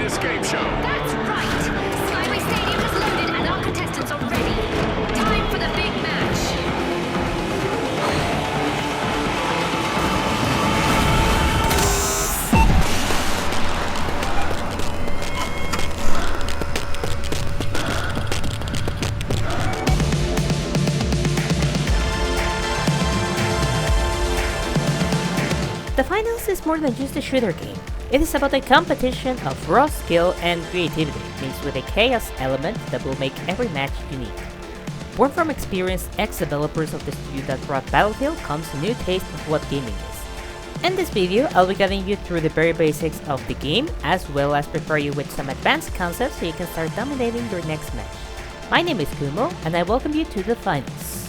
escape show. That's right! Skyway Stadium is loaded and our contestants are ready. Time for the big match. The finals is more than just a shooter game. It is about a competition of raw skill and creativity mixed with a chaos element that will make every match unique. Born from experienced ex-developers of the studio that brought Battlefield comes a new taste of what gaming is. In this video, I'll be guiding you through the very basics of the game, as well as prepare you with some advanced concepts so you can start dominating your next match. My name is Kumo, and I welcome you to the finals.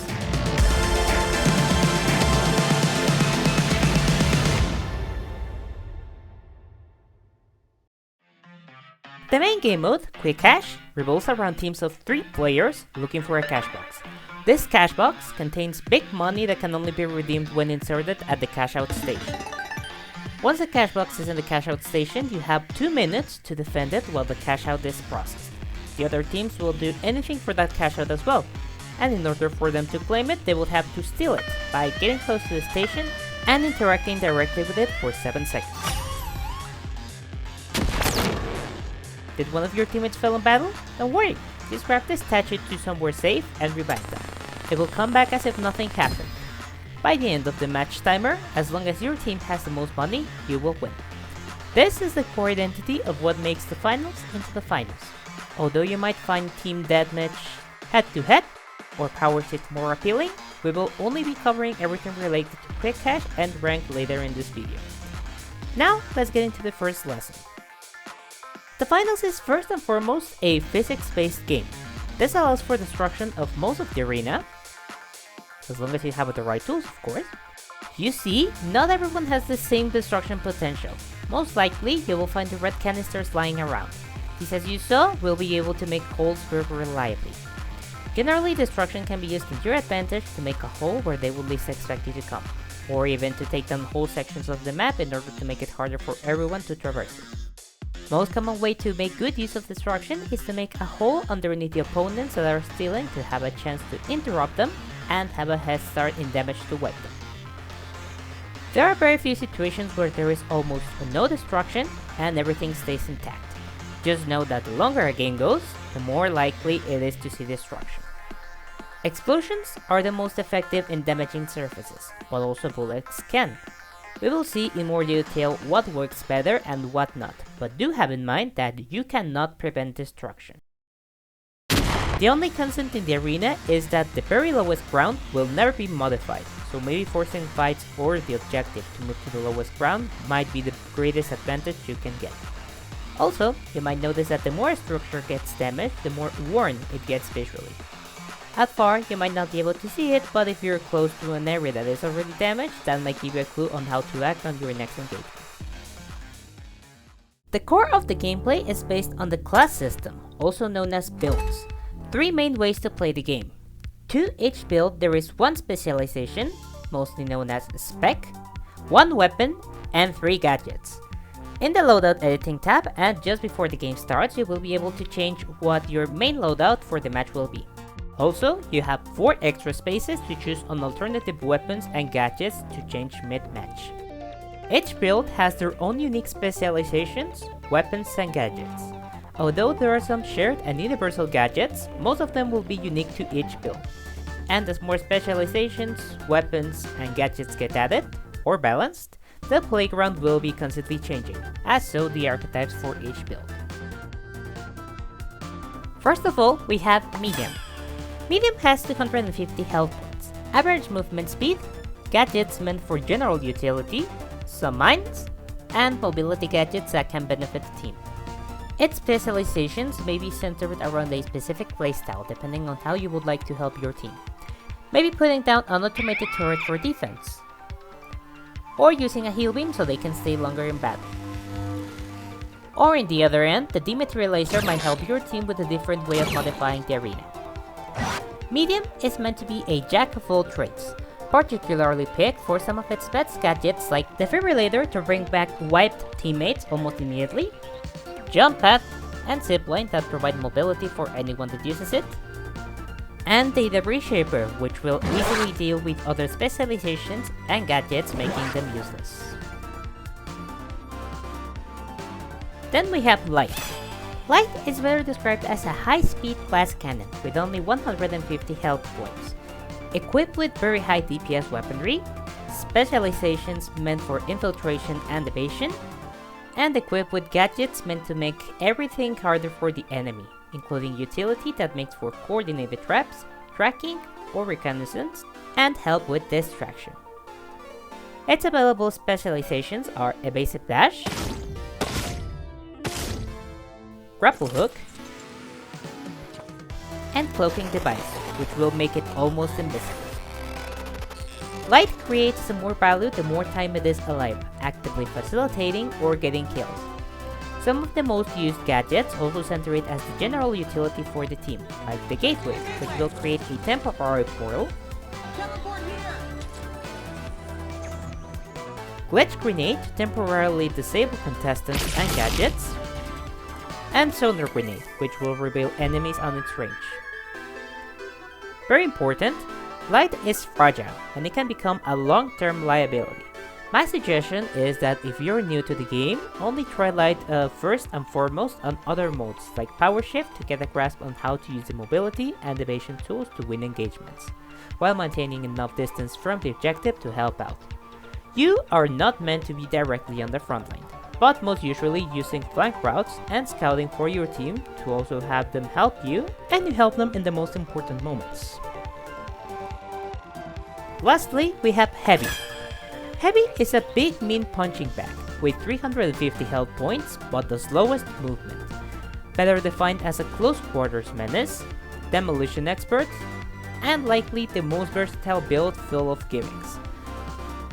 The main game mode, Quick Cash, revolves around teams of 3 players looking for a cash box. This cash box contains big money that can only be redeemed when inserted at the cash out station. Once the cash box is in the cash out station, you have 2 minutes to defend it while the cash out is processed. The other teams will do anything for that cash out as well, and in order for them to claim it, they will have to steal it by getting close to the station and interacting directly with it for 7 seconds. Did one of your teammates fail in battle? Don't worry, just grab this statue to somewhere safe and revive them. It will come back as if nothing happened. By the end of the match timer, as long as your team has the most money, you will win. This is the core identity of what makes the finals into the finals. Although you might find Team Deathmatch head-to-head or Power 6 more appealing, we will only be covering everything related to Quick Cash and rank later in this video. Now, let's get into the first lesson. The finals is first and foremost a physics-based game. This allows for destruction of most of the arena, as long as you have the right tools, of course. You see, not everyone has the same destruction potential. Most likely, you will find the red canisters lying around. These, as you saw, will be able to make holes very reliably. Generally, destruction can be used to your advantage to make a hole where they will least expect you to come, or even to take down whole sections of the map in order to make it harder for everyone to traverse it. Most common way to make good use of destruction is to make a hole underneath the opponents that are stealing to have a chance to interrupt them and have a head start in damage to wipe them. There are very few situations where there is almost no destruction and everything stays intact. Just know that the longer a game goes, the more likely it is to see destruction. Explosions are the most effective in damaging surfaces, but also bullets can. We will see in more detail what works better and what not, but do have in mind that you cannot prevent destruction. The only constant in the arena is that the very lowest ground will never be modified, so maybe forcing fights or the objective to move to the lowest ground might be the greatest advantage you can get. Also, you might notice that the more a structure gets damaged, the more worn it gets visually. At far, you might not be able to see it, but if you're close to an area that is already damaged, that might give you a clue on how to act on your next engagement. The core of the gameplay is based on the class system, also known as builds. 3 main ways to play the game. To each build, there is 1 specialization, mostly known as spec, 1 weapon, and 3 gadgets. In the loadout editing tab, and just before the game starts, you will be able to change what your main loadout for the match will be. Also, you have 4 extra spaces to choose on alternative weapons and gadgets to change mid-match. Each build has their own unique specializations, weapons and gadgets. Although there are some shared and universal gadgets, most of them will be unique to each build. And as more specializations, weapons and gadgets get added, or balanced, the playground will be constantly changing, as so the archetypes for each build. First of all, we have Medium. Medium has 250 health points, average movement speed, gadgets meant for general utility, some mines, and mobility gadgets that can benefit the team. Its specializations may be centered around a specific playstyle depending on how you would like to help your team. Maybe putting down an automated turret for defense, or using a heal beam so they can stay longer in battle. Or in the other end, the dematerializer might help your team with a different way of modifying the arena. Medium is meant to be a jack of all trades, particularly picked for some of its best gadgets like Defibrillator to bring back wiped teammates almost immediately, jump pad, and zipline that provide mobility for anyone that uses it, and the debris shaper, which will easily deal with other specializations and gadgets, making them useless. Then we have Light. Light is better described as a high-speed glass cannon with only 150 health points. Equipped with very high DPS weaponry, specializations meant for infiltration and evasion, and equipped with gadgets meant to make everything harder for the enemy, including utility that makes for coordinated traps, tracking, or reconnaissance, and help with distraction. Its available specializations are Evasive Dash, Grapple Hook, and Cloaking Device, which will make it almost invisible. Light creates some more value the more time it is alive, actively facilitating or getting kills. Some of the most used gadgets also center it as the general utility for the team, like the Gateway, which will create a temporary portal, Glitch Grenade to temporarily disable contestants and gadgets, and Sonar Grenade, which will reveal enemies on its range. Very important, Light is fragile, and it can become a long-term liability. My suggestion is that if you're new to the game, only try Light first and foremost on other modes, like Power Shift to get a grasp on how to use the mobility and evasion tools to win engagements, while maintaining enough distance from the objective to help out. You are not meant to be directly on the front line, but most usually using flank routes and scouting for your team to also have them help you, and you help them in the most important moments. Lastly, we have Heavy. Heavy is a big mean punching bag with 350 health points but the slowest movement. Better defined as a close quarters menace, demolition expert, and likely the most versatile build full of gimmicks.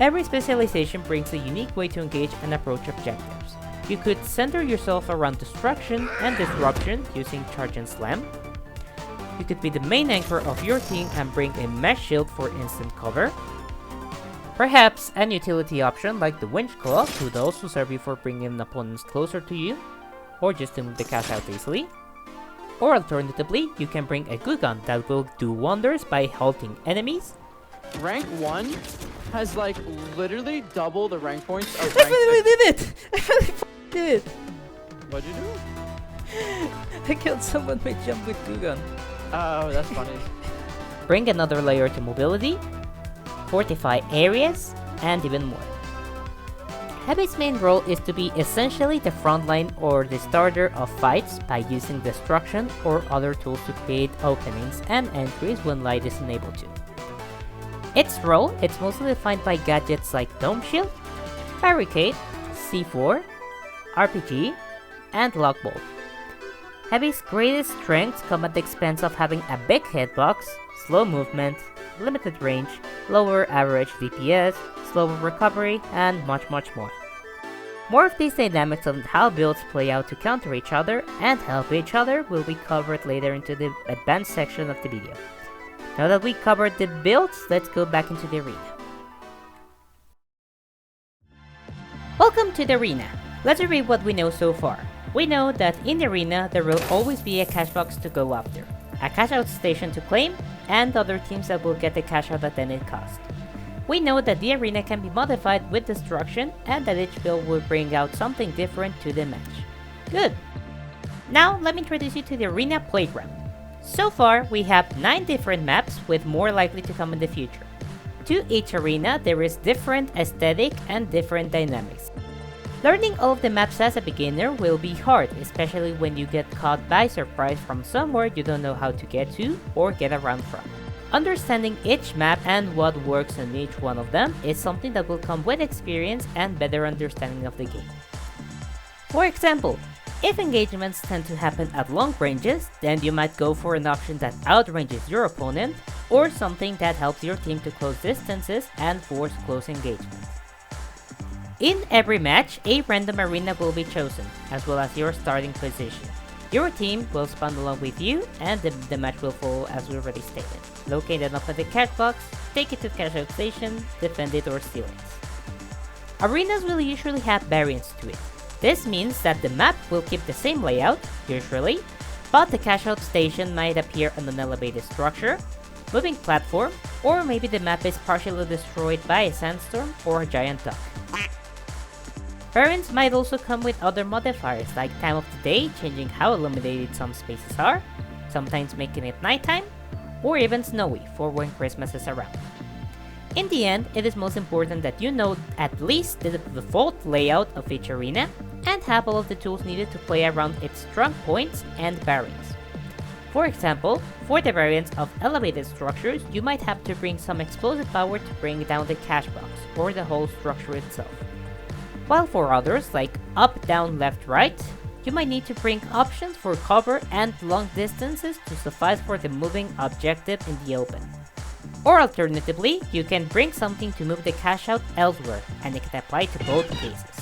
Every specialization brings a unique way to engage and approach objectives. You could center yourself around destruction and disruption using Charge and Slam. You could be the main anchor of your team and bring a mesh shield for instant cover. Perhaps an utility option like the Winch Claw could also serve you for bringing opponents closer to you, or just to move the cash out easily. Or alternatively, you can bring a Glue Gun that will do wonders by halting enemies. Rank 1 has like literally double the rank points of I rank finally 6. did it! I finally did it! What'd you do? I killed someone by jump with Glue Gun. Oh, that's funny. Bring another layer to mobility, fortify areas, and even more. Heavy's main role is to be essentially the frontline or the starter of fights by using destruction or other tools to create openings and entries when Light is unable to. Its role is mostly defined by gadgets like Dome Shield, Barricade, C4, RPG, and Lock Bolt. Heavy's greatest strengths come at the expense of having a big hitbox, slow movement, limited range, lower average DPS, slower recovery, and much more. More of these dynamics on how builds play out to counter each other and help each other will be covered later into the advanced section of the video. Now that we covered the builds, let's go back into the arena. Welcome to the arena. Let's review what we know so far. We know that in the arena there will always be a cash box to go after, a cash out station to claim, and other teams that will get the cash out at any cost. We know that the arena can be modified with destruction and that each build will bring out something different to the match. Good! Now let me introduce you to the arena playground. So far we have 9 different maps with more likely to come in the future. To each arena there is different aesthetic and different dynamics. Learning all of the maps as a beginner will be hard, especially when you get caught by surprise from somewhere you don't know how to get to or get around from. Understanding each map and what works on each one of them is something that will come with experience and better understanding of the game. For example, if engagements tend to happen at long ranges, then you might go for an option that outranges your opponent, or something that helps your team to close distances and force close engagements. In every match, a random arena will be chosen, as well as your starting position. Your team will spawn along with you, and the match will follow as we already stated. Locate and open the cash box, take it to cash out station, defend it or steal it. Arenas will usually have variants to it. This means that the map will keep the same layout, usually, but the cash-out station might appear on an elevated structure, moving platform, or maybe the map is partially destroyed by a sandstorm or a giant duck. Variants might also come with other modifiers like time of the day, changing how illuminated some spaces are, sometimes making it nighttime, or even snowy for when Christmas is around. In the end, it is most important that you know at least the default layout of each arena and have all of the tools needed to play around its strong points and variants. For example, for the variants of elevated structures, you might have to bring some explosive power to bring down the cash box or the whole structure itself. While for others, like up, down, left, right, you might need to bring options for cover and long distances to suffice for the moving objective in the open. Or alternatively, you can bring something to move the cash out elsewhere, and it can apply to both cases.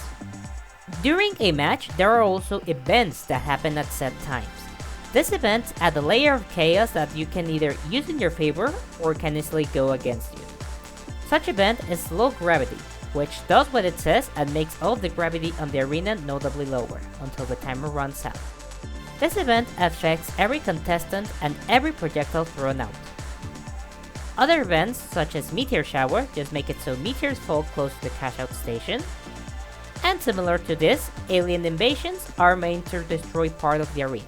During a match, there are also events that happen at set times. These events add a layer of chaos that you can either use in your favor or can easily go against you. Such event is low gravity, which does what it says and makes all of the gravity on the arena notably lower until the timer runs out. This event affects every contestant and every projectile thrown out. Other events, such as Meteor Shower, just make it so meteors fall close to the cash out station. And similar to this, alien invasions are meant to destroy part of the arena.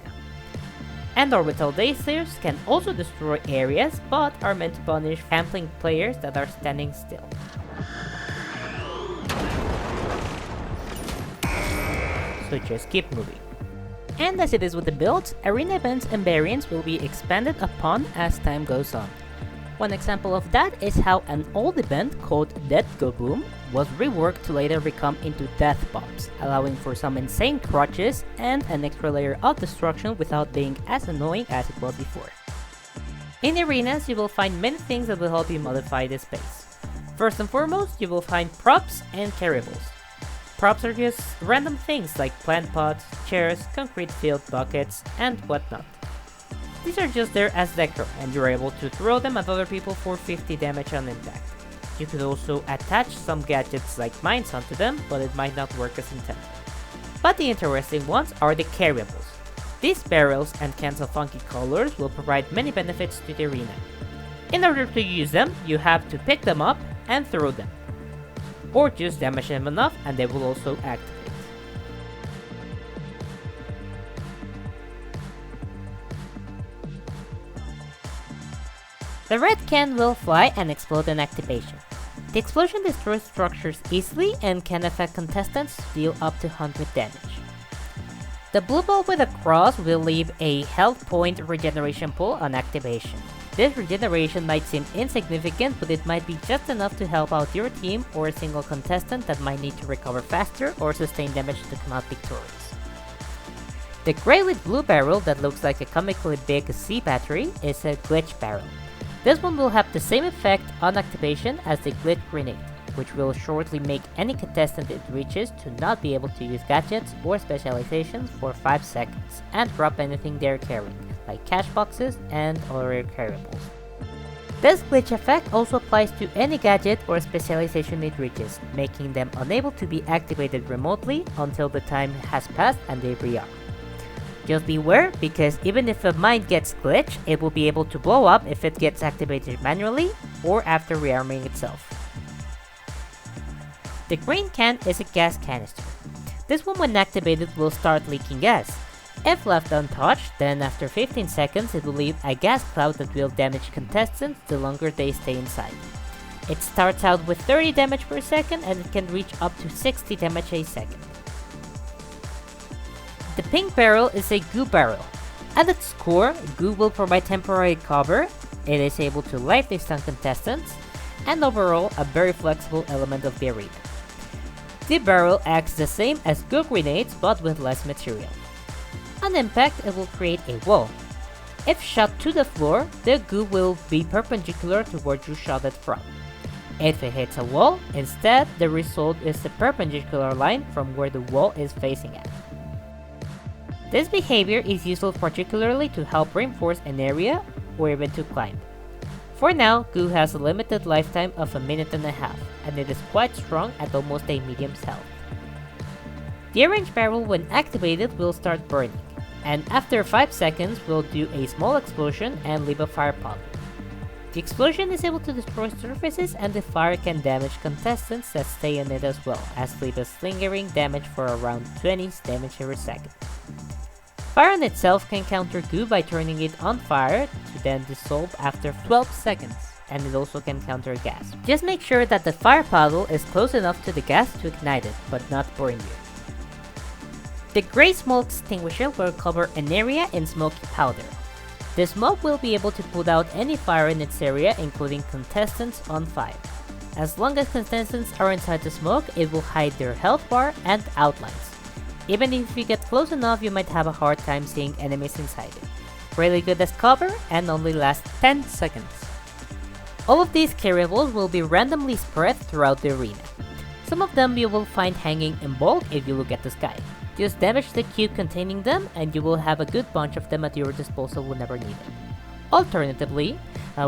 And orbital daisirs can also destroy areas, but are meant to punish gambling players that are standing still. So just keep moving. And as it is with the builds, arena events and variants will be expanded upon as time goes on. One example of that is how an old event called Death Go Boom was reworked to later become into Death Bombs, allowing for some insane crutches and an extra layer of destruction without being as annoying as it was before. In arenas, you will find many things that will help you modify the space. First and foremost, you will find props and carryables. Props are just random things like plant pots, chairs, concrete filled buckets, and whatnot. These are just there as decor, and you're able to throw them at other people for 50 damage on impact. You could also attach some gadgets like mines onto them, but it might not work as intended. But the interesting ones are the carryables. These barrels and cans of funky colors will provide many benefits to the arena. In order to use them, you have to pick them up and throw them. Or just damage them enough and they will also activate. The red can will fly and explode on activation. The explosion destroys structures easily and can affect contestants to deal up to 100 damage. The blue ball with a cross will leave a health point regeneration pool on activation. This regeneration might seem insignificant, but it might be just enough to help out your team or a single contestant that might need to recover faster or sustain damage to come out victorious. The grey with blue barrel that looks like a comically big C battery is a glitch barrel. This one will have the same effect on activation as the glitch grenade, which will shortly make any contestant it reaches to not be able to use gadgets or specializations for 5 seconds and drop anything they're carrying, like cash boxes and other carryables. This glitch effect also applies to any gadget or specialization it reaches, making them unable to be activated remotely until the time has passed and they re-up. Just beware, because even if a mine gets glitched, it will be able to blow up if it gets activated manually or after rearming itself. The green can is a gas canister. This one when activated will start leaking gas. If left untouched, then after 15 seconds it will leave a gas cloud that will damage contestants the longer they stay inside. It starts out with 30 damage per second and it can reach up to 60 damage a second. The pink barrel is a goo barrel. At its core, goo will provide temporary cover, it is able to lightly stun contestants, and overall a very flexible element of the arena. The barrel acts the same as goo grenades but with less material. On impact, it will create a wall. If shot to the floor, the goo will be perpendicular to where you shot it from. If it hits a wall, instead, the result is the perpendicular line from where the wall is facing at. This behavior is useful particularly to help reinforce an area or even to climb. For now, goo has a limited lifetime of 1.5 minutes, and it is quite strong at almost a medium's health. The orange barrel when activated will start burning, and after 5 seconds will do a small explosion and leave a fire puddle. The explosion is able to destroy surfaces and the fire can damage contestants that stay on it as well, as leave a lingering damage for around 20 damage every second. Fire in itself can counter goo by turning it on fire to then dissolve after 12 seconds, and it also can counter gas. Just make sure that the fire puddle is close enough to the gas to ignite it, but not burn you. The gray smoke extinguisher will cover an area in smoky powder. The smoke will be able to put out any fire in its area, including contestants on fire. As long as contestants are inside the smoke, it will hide their health bar and outlines. Even if you get close enough, you might have a hard time seeing enemies inside it. Really good as cover and only lasts 10 seconds. All of these carryables will be randomly spread throughout the arena. Some of them you will find hanging in bulk if you look at the sky. Just damage the cube containing them and you will have a good bunch of them at your disposal whenever needed. Alternatively,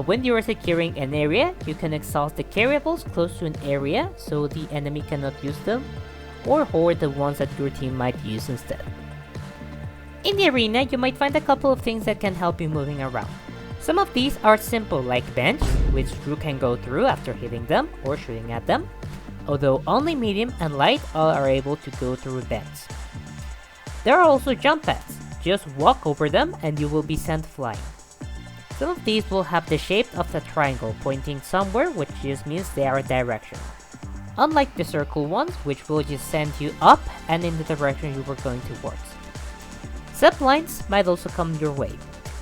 when you are securing an area, you can exhaust the carryables close to an area so the enemy cannot use them, or hoard the ones that your team might use instead. In the arena, you might find a couple of things that can help you moving around. Some of these are simple, like bench, which Drew can go through after hitting them or shooting at them, although only medium and light are able to go through vents. There are also jump pads. Just walk over them and you will be sent flying. Some of these will have the shape of a triangle pointing somewhere, which just means they are directional. Unlike the circle ones, which will just send you up and in the direction you were going towards. Zip lines might also come your way.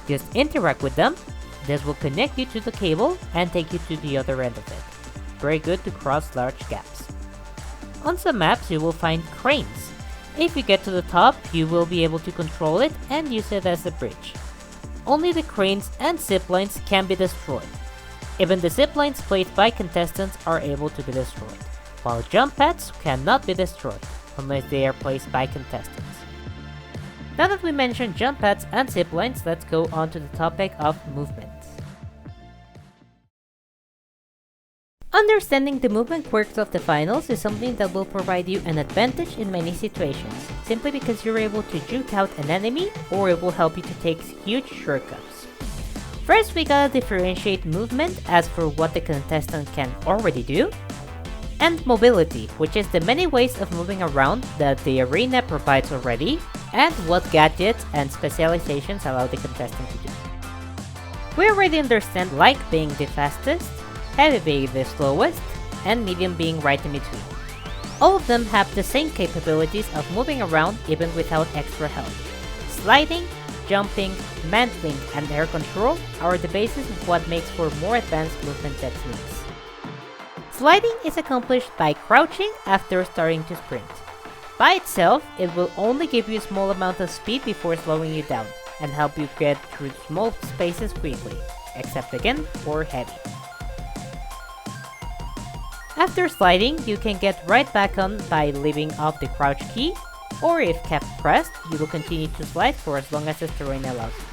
Just interact with them. This will connect you to the cable and take you to the other end of it. Very good to cross large gaps. On some maps you will find cranes. If you get to the top, you will be able to control it and use it as a bridge. Only the cranes and ziplines can be destroyed. Even the ziplines placed by contestants are able to be destroyed, while jump pads cannot be destroyed unless they are placed by contestants. Now that we mentioned jump pads and ziplines, let's go on to the topic of movement. Understanding the movement quirks of the finals is something that will provide you an advantage in many situations, simply because you're able to juke out an enemy, or it will help you to take huge shortcuts. First, we gotta differentiate movement as for what the contestant can already do, and mobility, which is the many ways of moving around that the arena provides already, and what gadgets and specializations allow the contestant to do. We already understand light being the fastest, heavy being the slowest, and medium being right in between. All of them have the same capabilities of moving around even without extra help. Sliding, jumping, mantling, and air control are the basis of what makes for more advanced movement techniques. Sliding is accomplished by crouching after starting to sprint. By itself, it will only give you a small amount of speed before slowing you down, and help you get through small spaces quickly, except again for heavy. After sliding, you can get right back on by leaving off the crouch key, or if kept pressed, you will continue to slide for as long as the terrain allows you.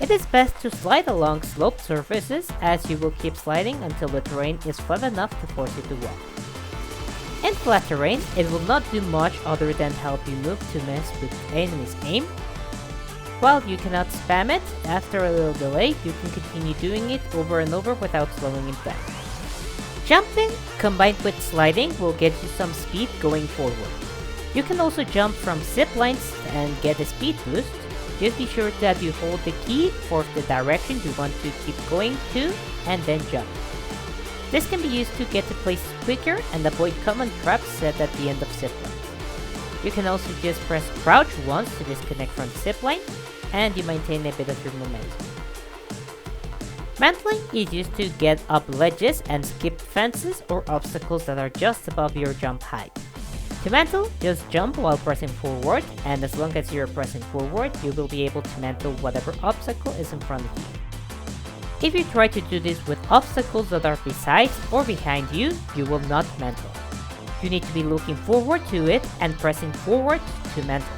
It is best to slide along sloped surfaces, as you will keep sliding until the terrain is flat enough to force you to walk. In flat terrain, it will not do much other than help you move to mess with enemy's aim. While you cannot spam it, after a little delay, you can continue doing it over and over without slowing it down. Jumping combined with sliding will get you some speed going forward. You can also jump from zip lines and get a speed boost. Just be sure that you hold the key for the direction you want to keep going to and then jump. This can be used to get to places quicker and avoid common traps set at the end of zip lines. You can also just press crouch once to disconnect from the zip line, and you maintain a bit of your momentum. Mantling is used to get up ledges and skip fences or obstacles that are just above your jump height. To mantle, just jump while pressing forward, and as long as you're pressing forward, you will be able to mantle whatever obstacle is in front of you. If you try to do this with obstacles that are beside or behind you, you will not mantle. You need to be looking forward to it and pressing forward to mantle.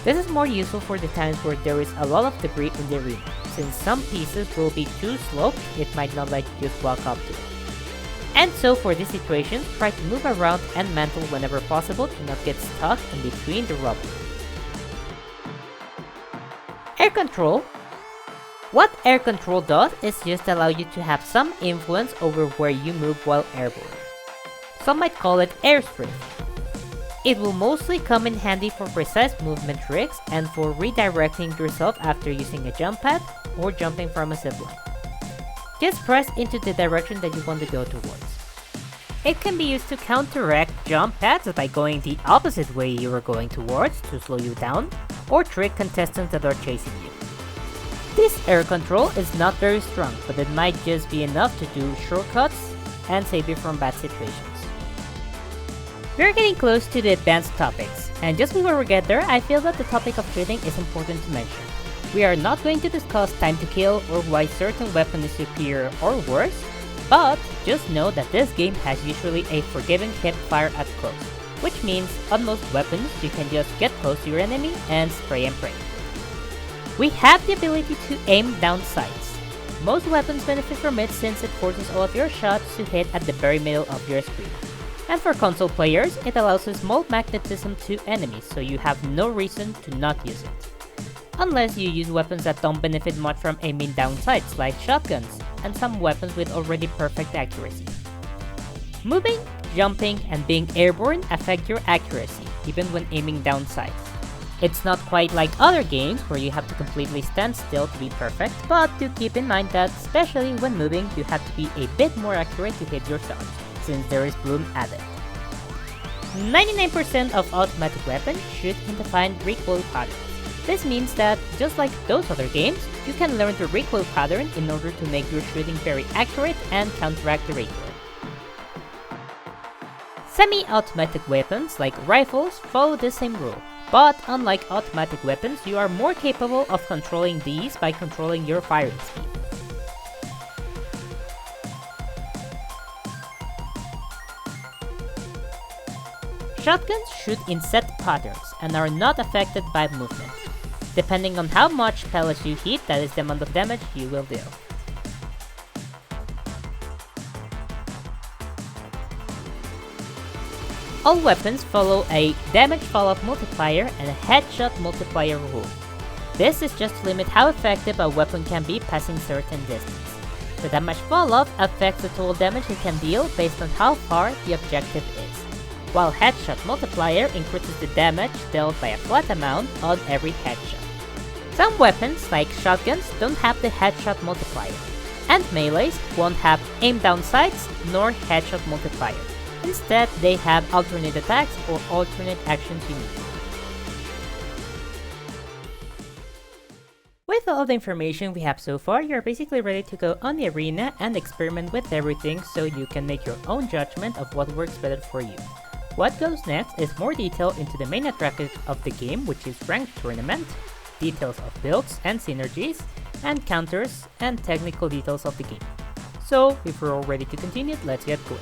This is more useful for the times where there is a lot of debris in the arena. Since some pieces will be too sloped, it might not let you just walk up to it. And so for these situations, try to move around and mantle whenever possible to not get stuck in between the rubble. Air control. What air control does is just allow you to have some influence over where you move while airborne. Some might call it airstrafing. It will mostly come in handy for precise movement tricks and for redirecting yourself after using a jump pad or jumping from a zipline. Just press into the direction that you want to go towards. It can be used to counteract jump pads by going the opposite way you are going towards to slow you down, or trick contestants that are chasing you. This air control is not very strong, but it might just be enough to do shortcuts and save you from bad situations. We're getting close to the advanced topics, and just before we get there, I feel that the topic of cheating is important to mention. We are not going to discuss time to kill or why certain weapon is superior or worse, but just know that this game has usually a forgiving hip fire at close, which means on most weapons you can just get close to your enemy and spray and pray. We have the ability to aim down sights. Most weapons benefit from it since it forces all of your shots to hit at the very middle of your screen. And for console players, it allows a small magnetism to enemies, so you have no reason to not use it. Unless you use weapons that don't benefit much from aiming down sights, like shotguns, and some weapons with already perfect accuracy. Moving, jumping, and being airborne affect your accuracy, even when aiming down sights. It's not quite like other games where you have to completely stand still to be perfect, but do keep in mind that, especially when moving, you have to be a bit more accurate to hit your shots, since there is bloom added. 99% of automatic weapons shoot in defined recoil patterns. This means that, just like those other games, you can learn the recoil pattern in order to make your shooting very accurate and counteract the recoil. Semi-automatic weapons like rifles follow the same rule, but unlike automatic weapons, you are more capable of controlling these by controlling your firing speed. Shotguns shoot in set patterns and are not affected by movement. Depending on how much pellets you hit, that is the amount of damage you will deal. All weapons follow a damage falloff multiplier and a headshot multiplier rule. This is just to limit how effective a weapon can be passing certain distance. The damage falloff affects the total damage it can deal based on how far the objective is, while headshot multiplier increases the damage dealt by a flat amount on every headshot. Some weapons, like shotguns, don't have the headshot multiplier, and melees won't have aim down sights nor headshot multiplier. Instead, they have alternate attacks or alternate actions you need. With all the information we have so far, you're basically ready to go on the arena and experiment with everything so you can make your own judgment of what works better for you. What goes next is more detail into the main attraction of the game, which is Ranked Tournament, details of builds and synergies, and counters and technical details of the game. So, if we're all ready to continue, let's get going.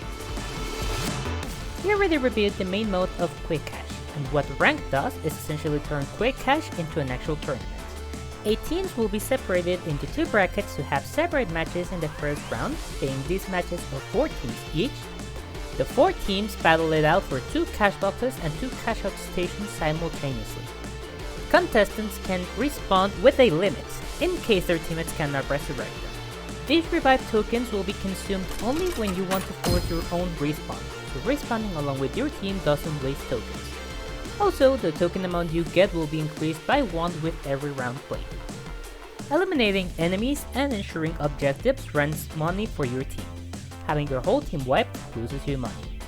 We already reviewed the main mode of Quick Cash, and what Ranked does is essentially turn Quick Cash into an actual tournament. 8 teams will be separated into 2 brackets to have separate matches in the first round, being these matches of 4 teams each. The 4 teams battle it out for 2 cash boxes and 2 cash out stations simultaneously. Contestants can respawn with a limit, in case their teammates cannot resurrect them. These revive tokens will be consumed only when you want to force your own respawn, so respawning along with your team doesn't waste tokens. Also, the token amount you get will be increased by 1 with every round played. Eliminating enemies and ensuring objectives runs money for your team. Having your whole team wiped loses you money.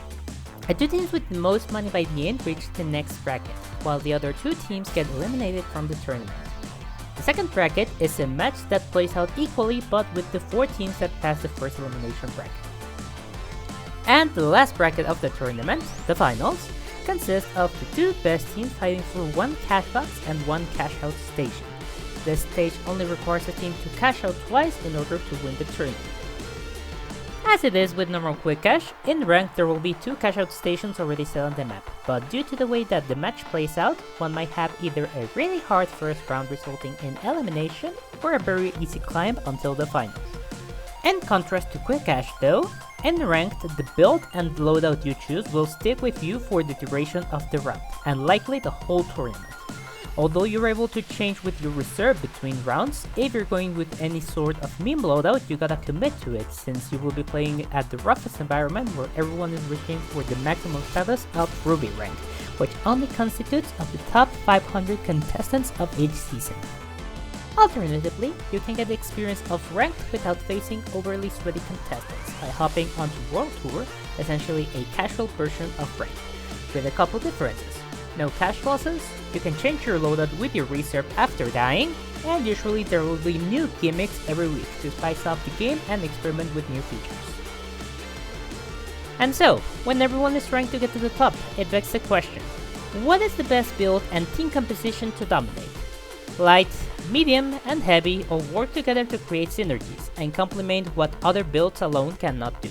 The 2 teams with the most money by the end reach the next bracket, while the other 2 teams get eliminated from the tournament. The second bracket is a match that plays out equally but with the 4 teams that pass the first elimination bracket. And the last bracket of the tournament, the finals, consists of the 2 best teams fighting for 1 cash box and 1 cash out station. This stage only requires a team to cash out twice in order to win the tournament. As it is with normal Quick Cash, in Ranked there will be 2 cash out stations already set on the map, but due to the way that the match plays out, one might have either a really hard first round resulting in elimination, or a very easy climb until the finals. In contrast to Quick Cash though, In Ranked, the build and loadout you choose will stick with you for the duration of the round, and likely the whole tournament. Although you're able to change with your reserve between rounds, if you're going with any sort of meme loadout, you gotta commit to it, since you will be playing at the roughest environment where everyone is reaching for the maximum status of Ruby rank, which only constitutes of the top 500 contestants of each season. Alternatively, you can get the experience of Ranked without facing overly sweaty contestants by hopping onto World Tour, essentially a casual version of Ranked, with a couple differences. No cash losses, you can change your loadout with your reserve after dying, and usually there will be new gimmicks every week to spice up the game and experiment with new features. And so, when everyone is trying to get to the top, it begs the question, what is the best build and team composition to dominate? Light, medium, and heavy all work together to create synergies and complement what other builds alone cannot do.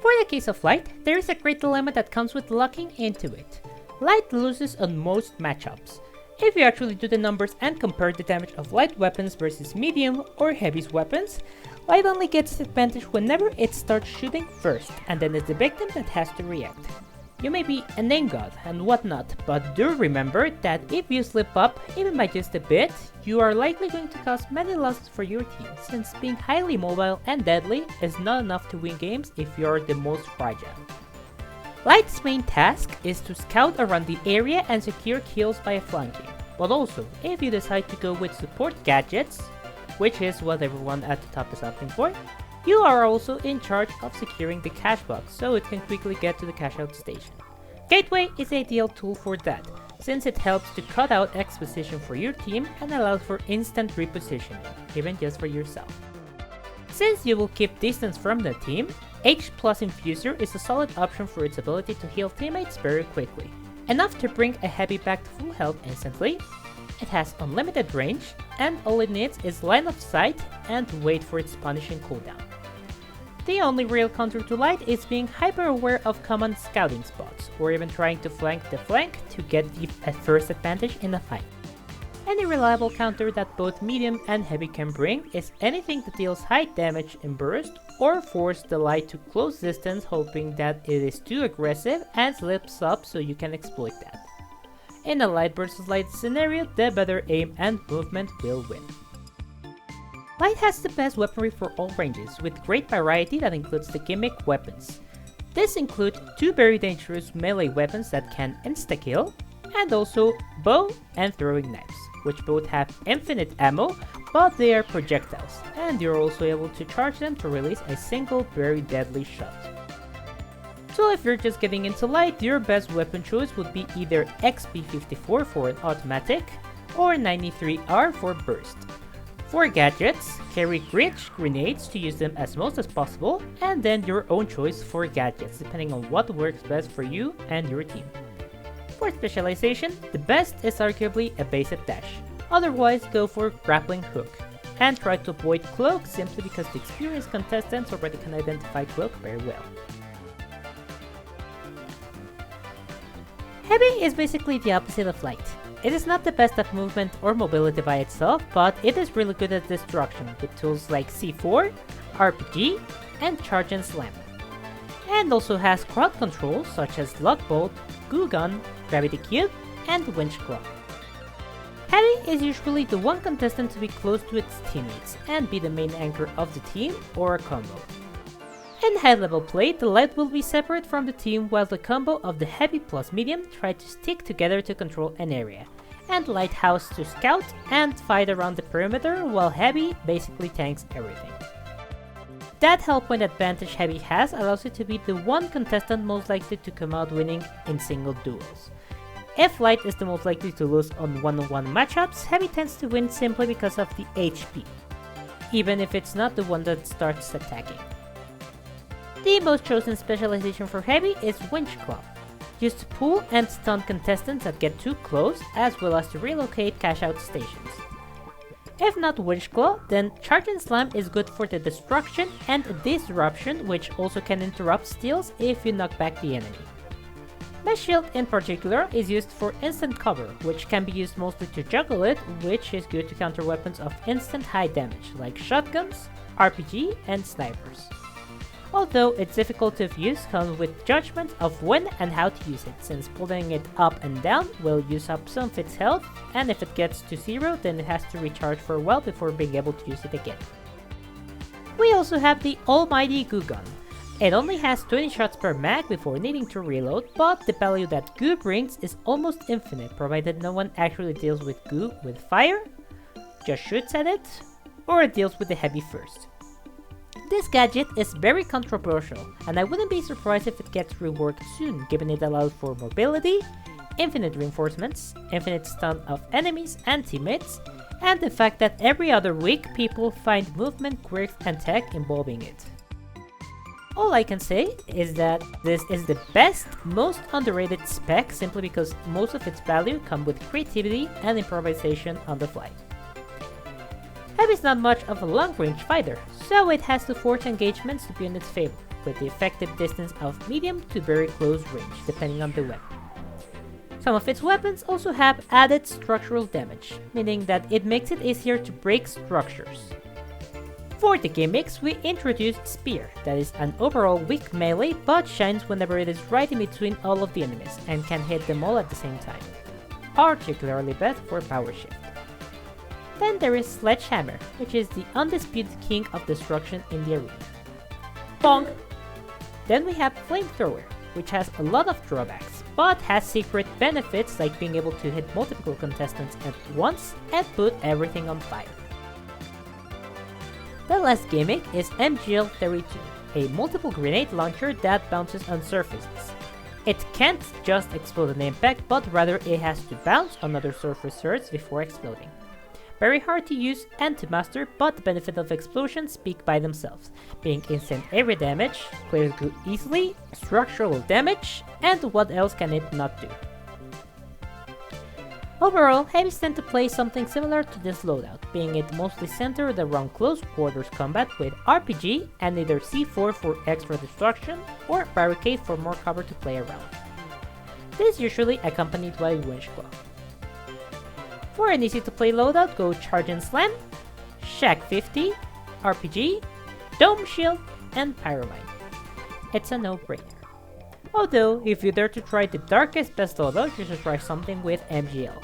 For the case of Light, there is a great dilemma that comes with locking into it. Light loses on most matchups. If you actually do the numbers and compare the damage of Light weapons versus medium or heavy weapons, Light only gets advantage whenever it starts shooting first, and then it's the victim that has to react. You may be a name god and whatnot, but do remember that if you slip up, even by just a bit, you are likely going to cause many losses for your team, since being highly mobile and deadly is not enough to win games if you're the most fragile. Light's main task is to scout around the area and secure kills by flanking, but also, if you decide to go with support gadgets, which is what everyone at the top is opting for, you are also in charge of securing the cash box so it can quickly get to the cash out station. Gateway is an ideal tool for that, since it helps to cut out exposition for your team and allows for instant repositioning, even just for yourself. Since you will keep distance from the team, H+ Infuser is a solid option for its ability to heal teammates very quickly, enough to bring a heavy back to full health instantly. It has unlimited range, and all it needs is line of sight and wait for its punishing cooldown. The only real counter to Light is being hyper aware of common scouting spots, or even trying to flank the flank to get the first advantage in a fight. Any reliable counter that both medium and heavy can bring is anything that deals high damage in burst, or force the Light to close distance hoping that it is too aggressive and slips up so you can exploit that. In a Light vs Light scenario, the better aim and movement will win. Light has the best weaponry for all ranges, with great variety that includes the gimmick weapons. This includes two very dangerous melee weapons that can insta-kill, and also bow and throwing knives, which both have infinite ammo, but they are projectiles, and you're also able to charge them to release a single very deadly shot. So if you're just getting into Light, your best weapon choice would be either XP54 for an automatic, or 93R for burst. For gadgets, carry rich grenades to use them as most as possible, and then your own choice for gadgets depending on what works best for you and your team. For specialization, the best is arguably a basic dash, otherwise go for grappling hook, and try to avoid cloak simply because the experienced contestants already can identify cloak very well. Heavy is basically the opposite of Light. It is not the best at movement or mobility by itself, but it is really good at destruction with tools like C4, RPG, and Charge and Slam. And also has crowd control such as Lock Bolt, Goo Gun, Gravity Cube, and Winch Claw. Heavy is usually the one contestant to be close to its teammates and be the main anchor of the team or a combo. In high level play, the Light will be separate from the team while the combo of the Heavy plus Medium try to stick together to control an area, and Lighthouse to scout and fight around the perimeter while Heavy basically tanks everything. That help point advantage Heavy has allows it to be the one contestant most likely to come out winning in single duels. If Light is the most likely to lose on one-on-one matchups, Heavy tends to win simply because of the HP, even if it's not the one that starts attacking. The most chosen specialization for Heavy is Winch Claw, used to pull and stun contestants that get too close, as well as to relocate cash out stations. If not Winch Claw, then Charge and Slam is good for the destruction and disruption, which also can interrupt steals if you knock back the enemy. Mesh Shield in particular is used for instant cover, which can be used mostly to juggle it, which is good to counter weapons of instant high damage like shotguns, RPG, and snipers. Although its difficulty of use comes with judgment of when and how to use it, since pulling it up and down will use up some of its health, and if it gets to 0 then it has to recharge for a while before being able to use it again. We also have the almighty Goo Gun. It only has 20 shots per mag before needing to reload, but the value that goo brings is almost infinite provided no one actually deals with goo with fire, just shoots at it, or it deals with the heavy first. This gadget is very controversial, and I wouldn't be surprised if it gets reworked soon given it allows for mobility, infinite reinforcements, infinite stun of enemies and teammates, and the fact that every other week people find movement, quirks and tech involving it. All I can say is that this is the best, most underrated spec simply because most of its value come with creativity and improvisation on the fly. Heavy is not much of a long-range fighter, so it has to force engagements to be in its favor, with the effective distance of medium to very close range, depending on the weapon. Some of its weapons also have added structural damage, meaning that it makes it easier to break structures. For the gimmicks, we introduced Spear, that is an overall weak melee but shines whenever it is right in between all of the enemies and can hit them all at the same time, particularly bad for power shift. Then there is Sledgehammer, which is the undisputed king of destruction in the arena. Bonk! Then we have Flamethrower, which has a lot of drawbacks, but has secret benefits like being able to hit multiple contestants at once and put everything on fire. The last gimmick is MGL-32, a multiple grenade launcher that bounces on surfaces. It can't just explode on impact, but rather it has to bounce on other surface shards before exploding. Very hard to use and to master, but the benefit of explosions speak by themselves, being instant area damage, clears goo easily, structural damage, and what else can it not do? Overall, heavies tend to play something similar to this loadout, being it mostly centered around close quarters combat with RPG and either C4 for extra destruction or Barricade for more cover to play around. This is usually accompanied by Winch Claw. For an easy to play loadout, go Charge and Slam, Shack 50, RPG, Dome Shield, and Pyromine. It's a no-brainer. Although, if you dare to try the darkest best loadout, you should try something with MGL.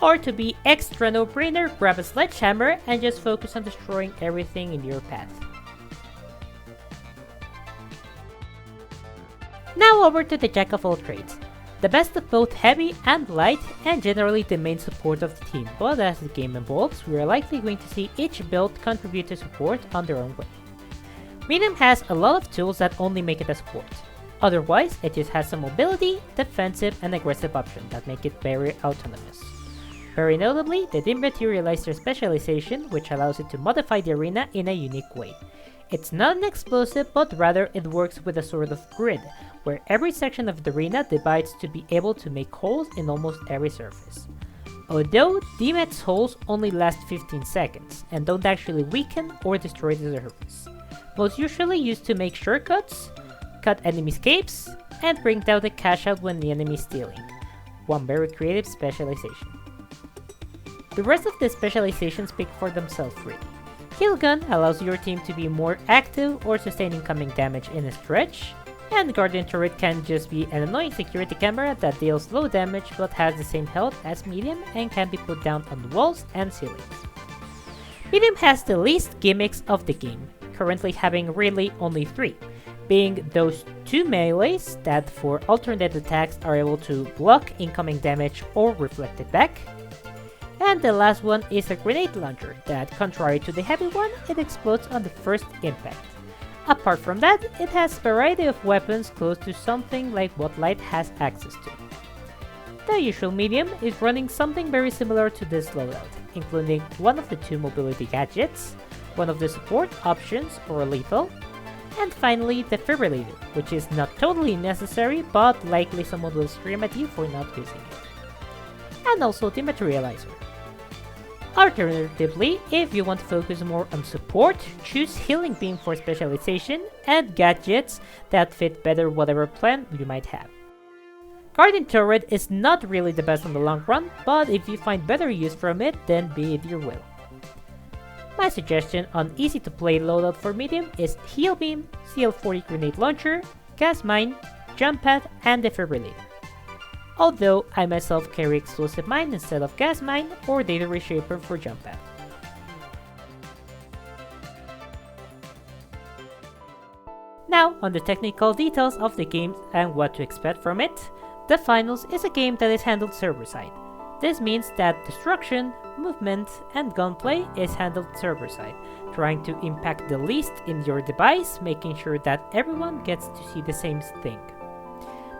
Or to be extra no-brainer, grab a Sledgehammer and just focus on destroying everything in your path. Now over to the Jack of all trades. The best of both heavy and light, and generally the main support of the team, but as the game evolves, we are likely going to see each build contribute to support on their own way. Medium has a lot of tools that only make it a support. Otherwise, it just has some mobility, defensive, and aggressive options that make it very autonomous. Very notably, the Dematerializer specialization, which allows it to modify the arena in a unique way. It's not an explosive, but rather it works with a sort of grid, where every section of the arena divides to be able to make holes in almost every surface. Although, Demet's holes only last 15 seconds, and don't actually weaken or destroy the surface. Most usually used to make shortcuts, cut enemy escapes, and bring down the cash out when the enemy is stealing. One very creative specialization. The rest of the specializations speak for themselves really. Kill Gun allows your team to be more active or sustain incoming damage in a stretch, and Guardian Turret can just be an annoying security camera that deals low damage but has the same health as Medium and can be put down on walls and ceilings. Medium has the least gimmicks of the game, currently having really only 3, being those 2 melees that for alternate attacks are able to block incoming damage or reflect it back, and the last one is a grenade launcher that, contrary to the heavy one, it explodes on the first impact. Apart from that, it has a variety of weapons close to something like what Light has access to. The usual medium is running something very similar to this loadout, including one of the 2 mobility gadgets, one of the support options or lethal, and finally the Defibrillator, which is not totally necessary but likely someone will scream at you for not using it. And also the Materializer. Alternatively, if you want to focus more on support, choose Healing Beam for specialization and gadgets that fit better whatever plan you might have. Guardian Turret is not really the best in the long run, but if you find better use from it, then be it your will. My suggestion on easy to play loadout for medium is Heal Beam, CL40 Grenade Launcher, Gas Mine, Jump Pad, and Defibrillator. Although I myself carry Explosive Mine instead of Gas Mine or Data Reshaper for Jump Pad. Now, on the technical details of the game and what to expect from it, The Finals is a game that is handled server-side. This means that destruction, movement, and gunplay is handled server-side, trying to impact the least in your device, making sure that everyone gets to see the same thing.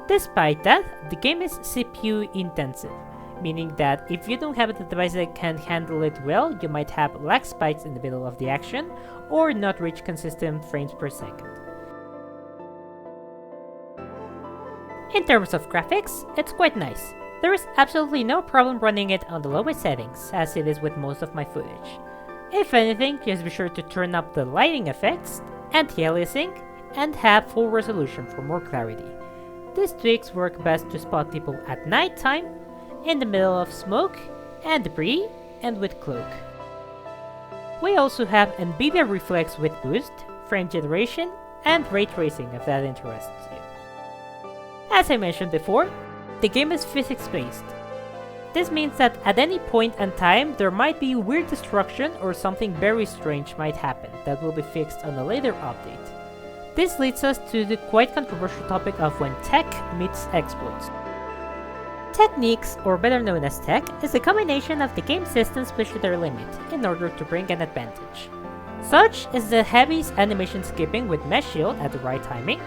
Despite that, the game is CPU intensive, meaning that if you don't have a device that can handle it well, you might have lag spikes in the middle of the action, or not reach consistent frames per second. In terms of graphics, it's quite nice. There is absolutely no problem running it on the lowest settings, as it is with most of my footage. If anything, just be sure to turn up the lighting effects, anti-aliasing, and have full resolution for more clarity. These tweaks work best to spot people at night time, in the middle of smoke and debris, and with cloak. We also have NVIDIA Reflex with boost, frame generation, and ray tracing if that interests you. As I mentioned before, the game is physics-based. This means that at any point in time, there might be weird destruction or something very strange might happen that will be fixed on a later update. This leads us to the quite controversial topic of when tech meets exploits. Techniques, or better known as tech, is a combination of the game systems pushed to their limit in order to bring an advantage. Such is the heavy animation skipping with mesh shield at the right timing,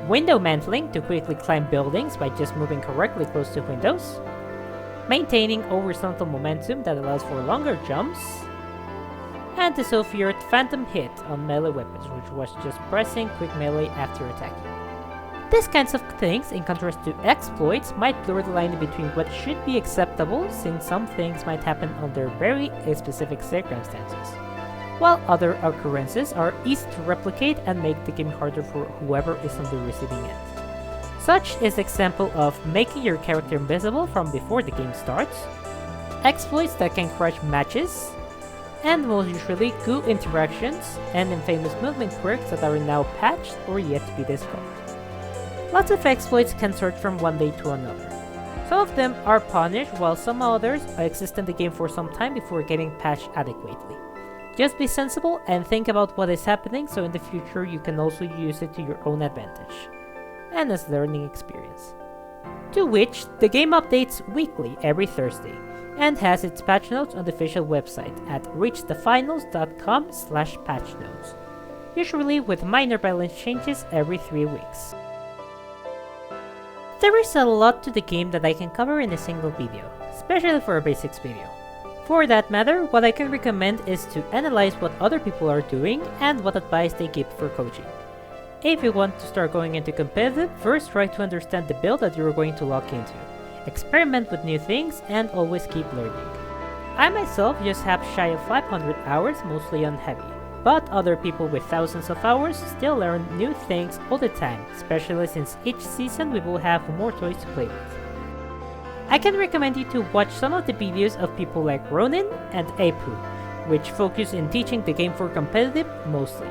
window mantling to quickly climb buildings by just moving correctly close to windows, maintaining horizontal momentum that allows for longer jumps, and the Soviet Phantom Hit on melee weapons, which was just pressing quick melee after attacking. These kinds of things, in contrast to exploits, might blur the line between what should be acceptable, since some things might happen under very specific circumstances, while other occurrences are easy to replicate and make the game harder for whoever is on the receiving end. Such is the example of making your character invisible from before the game starts, exploits that can crash matches, and most usually goo interactions and infamous movement quirks that are now patched or yet to be discovered. Lots of exploits can search from one day to another. Some of them are punished while some others exist in the game for some time before getting patched adequately. Just be sensible and think about what is happening so in the future you can also use it to your own advantage, and as learning experience. To which, the game updates weekly every Thursday, and has its patch notes on the official website at reachthefinals.com/patch notes, usually with minor balance changes every 3 weeks. There is a lot to the game that I can cover in a single video, especially for a basics video. For that matter, what I can recommend is to analyze what other people are doing and what advice they give for coaching. If you want to start going into competitive, first try to understand the build that you're going to lock into. Experiment with new things and always keep learning. I myself just have shy of 500 hours, mostly on heavy, but other people with thousands of hours still learn new things all the time, especially since each season we will have more toys to play with. I can recommend you to watch some of the videos of people like Ronin and Apu, which focus in teaching the game for competitive mostly.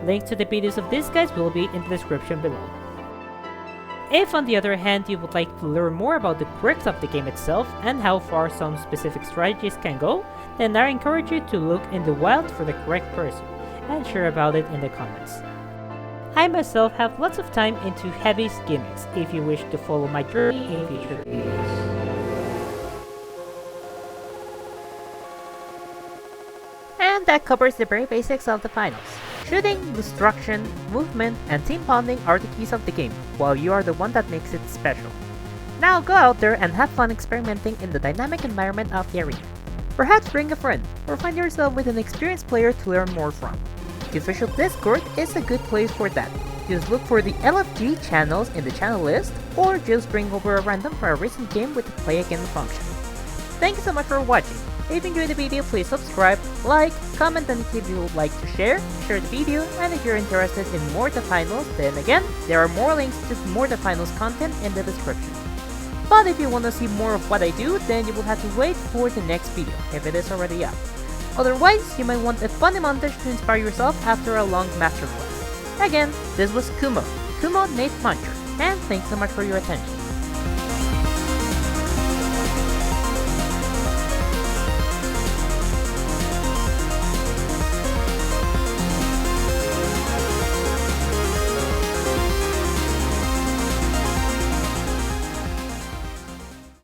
Links to the videos of these guys will be in the description below. If on the other hand you would like to learn more about the quirks of the game itself and how far some specific strategies can go, then I encourage you to look in the wild for the correct person and share about it in the comments. I myself have lots of time into heavy gimmicks if you wish to follow my journey in future videos. And that covers the very basics of the finals. Shooting, destruction, movement, and team bonding are the keys of the game, while you are the one that makes it special. Now go out there and have fun experimenting in the dynamic environment of the arena. Perhaps bring a friend, or find yourself with an experienced player to learn more from. The official Discord is a good place for that. Just look for the LFG channels in the channel list, or just bring over a random for a recent game with the play again function. Thank you so much for watching. If you enjoyed the video, please subscribe, like, comment, and if you would like to share the video, and if you're interested in more The Finals, then again, there are more links to more The Finals content in the description. But if you want to see more of what I do, then you will have to wait for the next video, if it is already up. Otherwise, you might want a funny montage to inspire yourself after a long master quest. Again, this was Kumo, Kumo Nate Muncher, and thanks so much for your attention.